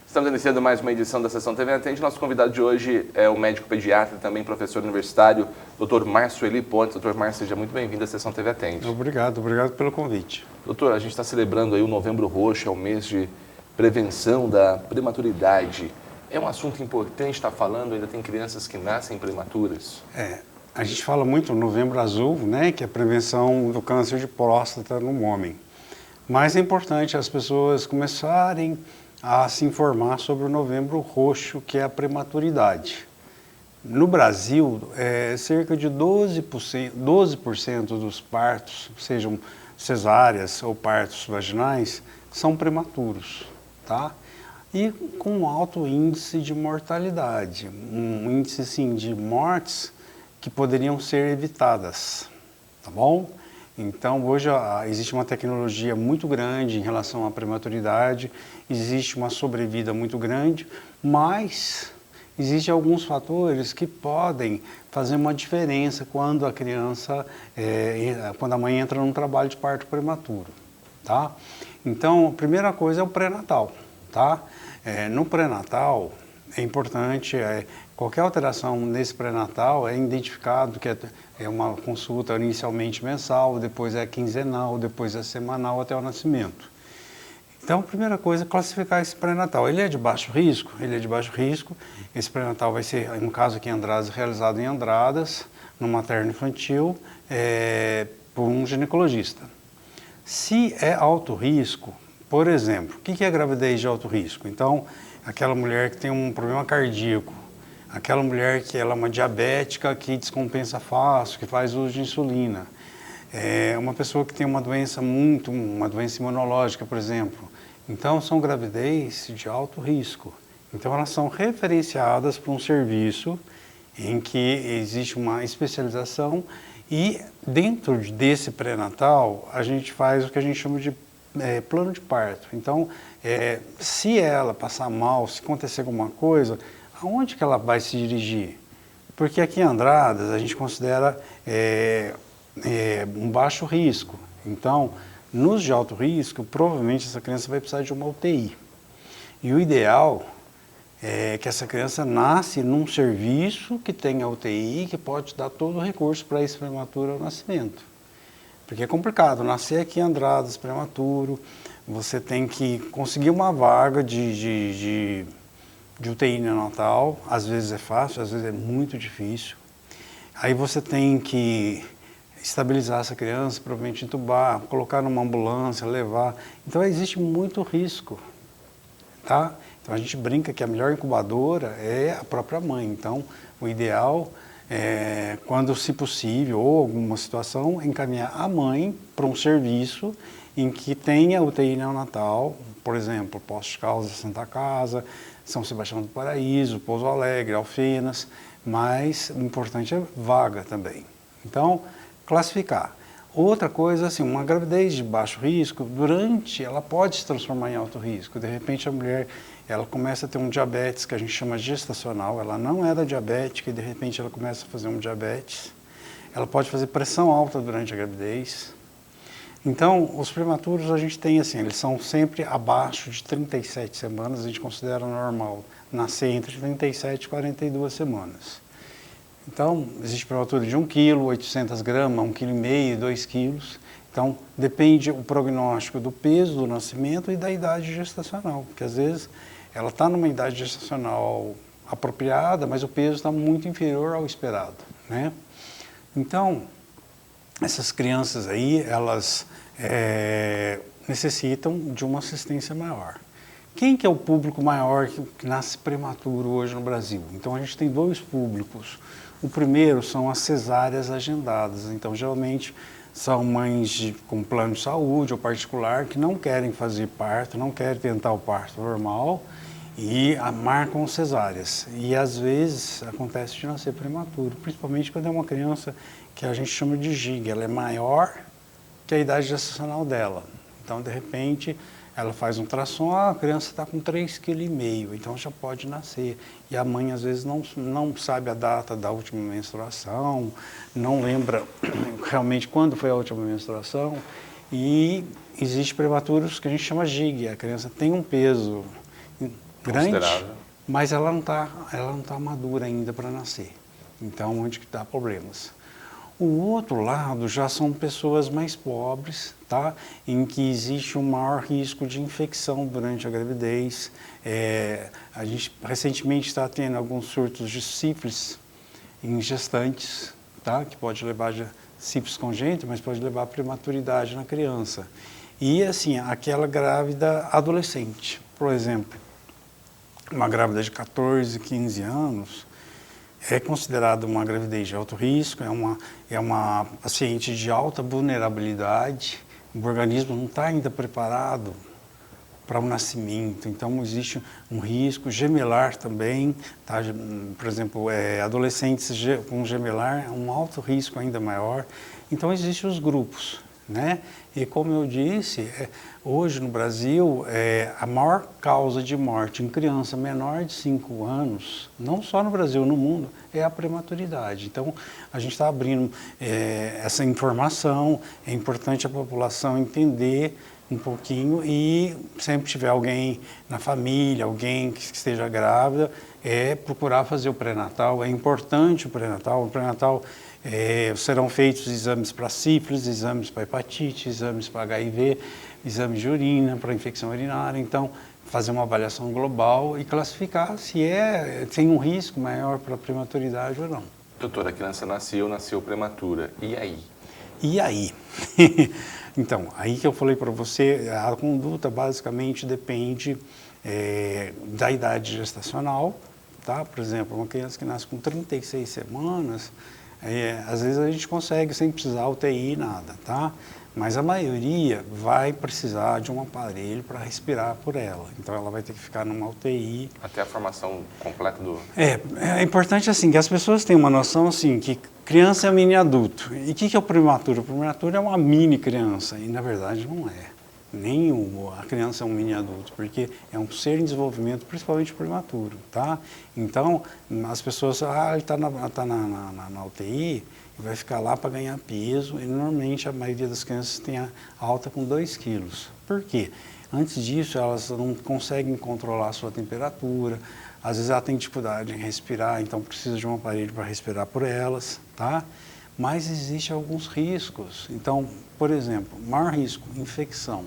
Estamos iniciando mais uma edição da Sessão TV Atende. Nosso convidado de hoje é o médico pediatra e também professor universitário, Dr. Márcio Eli Pontes. Dr. Márcio, seja muito bem-vindo à Sessão TV Atende. Obrigado pelo convite. Doutor, a gente está celebrando aí o Novembro Roxo, é o mês de prevenção da prematuridade. É um assunto importante estar falando, ainda tem crianças que nascem prematuras. A gente fala muito no Novembro Azul, né, que é a prevenção do câncer de próstata no homem. Mas é importante as pessoas começarem a se informar sobre o Novembro Roxo, que é a prematuridade. No Brasil, cerca de 12% dos partos, sejam cesáreas ou partos vaginais, são prematuros, tá? E com um alto índice de mortalidade, um índice assim, de mortes que poderiam ser evitadas, tá bom? Então, hoje existe uma tecnologia muito grande em relação à prematuridade, existe uma sobrevida muito grande, mas existem alguns fatores que podem fazer uma diferença quando a criança, quando a mãe entra num trabalho de parto prematuro, tá? Então, a primeira coisa é o pré-natal, tá? No pré-natal, é importante, qualquer alteração nesse pré-natal é identificado que é uma consulta inicialmente mensal, depois é quinzenal, depois é semanal até o nascimento. Então, a primeira coisa é classificar esse pré-natal. Ele é de baixo risco? Ele é de baixo risco. Esse pré-natal vai ser, no caso aqui em Andradas, realizado em Andradas, no materno-infantil, por um ginecologista. Se é alto risco, por exemplo, o que é gravidez de alto risco? Então, aquela mulher que tem um problema cardíaco, aquela mulher que ela é uma diabética que descompensa fácil, que faz uso de insulina, uma pessoa que tem uma doença imunológica, por exemplo. Então, são gravidez de alto risco. Então, elas são referenciadas para um serviço em que existe uma especialização e dentro desse pré-natal, a gente faz o que a gente chama de plano de parto. Então, se ela passar mal, se acontecer alguma coisa, aonde que ela vai se dirigir? Porque aqui em Andradas a gente considera um baixo risco. Então, nos de alto risco, provavelmente essa criança vai precisar de uma UTI. E o ideal é que essa criança nasce num serviço que tenha UTI, que pode dar todo o recurso para esse prematuro ao nascimento. Porque é complicado, nascer aqui em Andradas prematuro, você tem que conseguir uma vaga de UTI neonatal, às vezes é fácil, às vezes é muito difícil. Aí você tem que estabilizar essa criança, provavelmente entubar, colocar numa ambulância, levar. Então existe muito risco, tá? Então a gente brinca que a melhor incubadora é a própria mãe. Então o ideal é, quando se possível ou alguma situação, encaminhar a mãe para um serviço em que tenha UTI neonatal, por exemplo, Poços de Caldas, Santa Casa, São Sebastião do Paraíso, Pouso Alegre, Alfenas, mas o importante é vaga também. Então, classificar. Outra coisa, assim, uma gravidez de baixo risco, ela pode se transformar em alto risco. De repente, a mulher, ela começa a ter um diabetes que a gente chama gestacional, ela não era diabética e de repente ela começa a fazer um diabetes. Ela pode fazer pressão alta durante a gravidez. Então, os prematuros a gente tem assim, eles são sempre abaixo de 37 semanas, a gente considera normal nascer entre 37 e 42 semanas. Então, existe prematuro de 1 kg, 800 gramas, 1,5 kg, 2 kg. Então, depende o prognóstico do peso do nascimento e da idade gestacional, porque às vezes ela está numa idade gestacional apropriada, mas o peso está muito inferior ao esperado, né? Então, essas crianças aí, elas necessitam de uma assistência maior. Quem que é o público maior que nasce prematuro hoje no Brasil? Então, a gente tem dois públicos. O primeiro são as cesáreas agendadas. Então, geralmente, são mães com plano de saúde ou particular que não querem fazer parto, não querem tentar o parto normal e marcam cesáreas. E, às vezes, acontece de nascer prematuro, principalmente quando é uma criança que a gente chama de giga. Ela é maior que a idade gestacional dela. Então, de repente, ela faz um ultrassom, a criança está com 3,5 kg, então já pode nascer. E a mãe, às vezes, não sabe a data da última menstruação, não lembra realmente quando foi a última menstruação. E existe prematuros que a gente chama GIG, a criança tem um peso grande, mas ela não tá madura ainda para nascer. Então, onde que dá problemas? O outro lado já são pessoas mais pobres, tá? Em que existe um maior risco de infecção durante a gravidez. A gente recentemente está tendo alguns surtos de sífilis em gestantes, tá? Que pode levar a sífilis congênita, mas pode levar a prematuridade na criança. E assim, aquela grávida adolescente, por exemplo, uma grávida de 14, 15 anos, é considerada uma gravidez de alto risco, é uma paciente de alta vulnerabilidade, o organismo não está ainda preparado para o nascimento, então existe um risco gemelar também, tá? Por exemplo, adolescentes com gemelar, um alto risco ainda maior, então existem os grupos, né? E como eu disse, hoje no Brasil, a maior causa de morte em criança menor de 5 anos, não só no Brasil, no mundo, é a prematuridade. Então, a gente está abrindo essa informação, é importante a população entender um pouquinho e sempre tiver alguém na família, alguém que esteja grávida, procurar fazer o pré-natal. É importante o pré-natal. O pré-natal serão feitos exames para sífilis, exames para hepatite, exames para HIV, exames de urina, para infecção urinária. Então, fazer uma avaliação global e classificar se tem um risco maior para a prematuridade ou não. Doutora, a criança nasceu prematura. E aí? E aí? Então, aí que eu falei para você, a conduta basicamente depende da idade gestacional, tá? Por exemplo, uma criança que nasce com 36 semanas, às vezes a gente consegue sem precisar UTI nada, tá? Mas a maioria vai precisar de um aparelho para respirar por ela. Então ela vai ter que ficar numa UTI. Até a formação completa do... É importante assim, que as pessoas tenham uma noção assim, que criança é mini adulto. E o que é o prematuro? O prematuro é uma mini criança, e na verdade não é. A criança é um mini adulto, porque é um ser em desenvolvimento, principalmente prematuro, tá? Então, as pessoas, ele está na UTI, e vai ficar lá para ganhar peso, e normalmente a maioria das crianças tem alta com 2 quilos. Por quê? Antes disso, elas não conseguem controlar a sua temperatura, às vezes ela tem dificuldade em respirar, então precisa de um aparelho para respirar por elas, tá? Mas existem alguns riscos. Então, por exemplo, maior risco, infecção,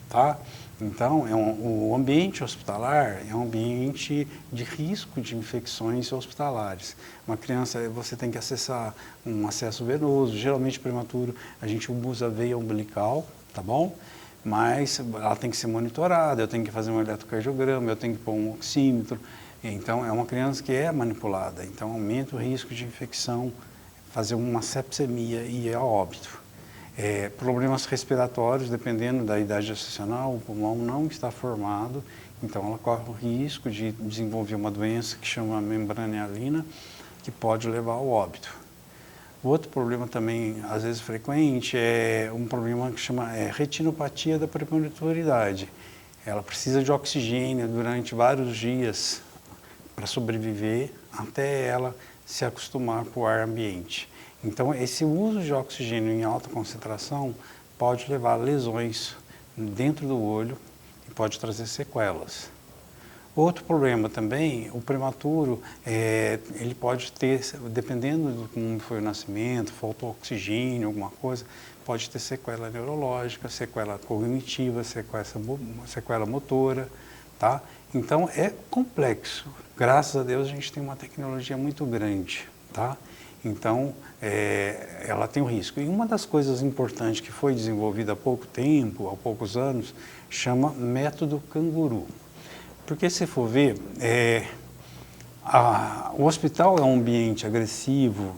tá? Então, o ambiente hospitalar é um ambiente de risco de infecções hospitalares. Uma criança, você tem que acessar um acesso venoso, geralmente prematuro, a gente usa veia umbilical, tá bom? Mas ela tem que ser monitorada, eu tenho que fazer um eletrocardiograma, eu tenho que pôr um oxímetro. Então, é uma criança que é manipulada, então aumenta o risco de infecção, fazer uma sepsemia e a óbito. Problemas respiratórios, dependendo da idade gestacional, o pulmão não está formado, então ela corre o risco de desenvolver uma doença que chama membrana hialina, que pode levar ao óbito. O outro problema também, às vezes frequente, é um problema que chama retinopatia da prematuridade. Ela precisa de oxigênio durante vários dias para sobreviver, até ela se acostumar com o ar ambiente. Então, esse uso de oxigênio em alta concentração pode levar a lesões dentro do olho e pode trazer sequelas. Outro problema também, o prematuro, ele pode ter, dependendo de como foi o nascimento, faltou oxigênio, alguma coisa, pode ter sequela neurológica, sequela cognitiva, sequela motora, tá? Então, é complexo. Graças a Deus, a gente tem uma tecnologia muito grande, tá? Então, ela tem um risco. E uma das coisas importantes que foi desenvolvida há pouco tempo, há poucos anos, chama método canguru. Porque se for ver, o hospital é um ambiente agressivo,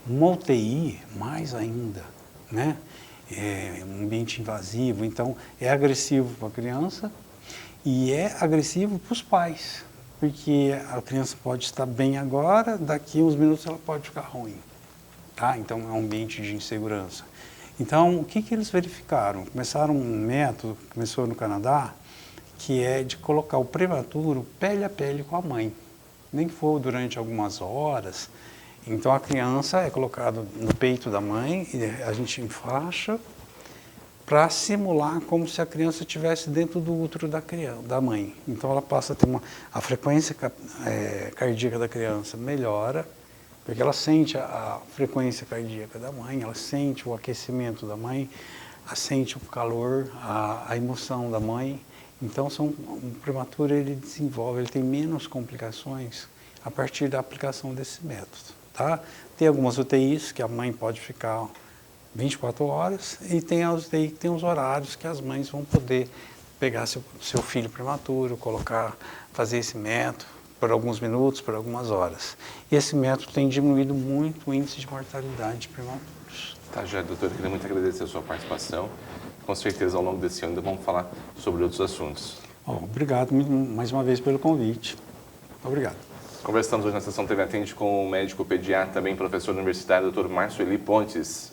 uma UTI mais ainda, né? É um ambiente invasivo, então é agressivo para a criança e é agressivo para os pais. Porque a criança pode estar bem agora, daqui a uns minutos ela pode ficar ruim. Tá? Então, é um ambiente de insegurança. Então, o que eles verificaram? Começaram um método, começou no Canadá, que é de colocar o prematuro pele a pele com a mãe. Nem que for durante algumas horas. Então, a criança é colocada no peito da mãe, e a gente enfaixa, para simular como se a criança estivesse dentro do útero da mãe. Então ela passa a ter a frequência cardíaca da criança melhora, porque ela sente a frequência cardíaca da mãe, ela sente o aquecimento da mãe, ela sente o calor, a emoção da mãe. Então um prematuro ele desenvolve, ele tem menos complicações a partir da aplicação desse método. Tá? Tem algumas UTIs que a mãe pode ficar 24 horas e tem as UTI que tem os horários que as mães vão poder pegar seu filho prematuro, fazer esse método por alguns minutos, por algumas horas. E esse método tem diminuído muito o índice de mortalidade de prematuros. Tá, já, doutor, eu queria muito agradecer a sua participação. Com certeza, ao longo desse ano, ainda vamos falar sobre outros assuntos. Obrigado mais uma vez pelo convite. Obrigado. Conversamos hoje na Sessão TV Atende com o médico pediatra, também professor universitário, Dr. Márcio Eli Pontes.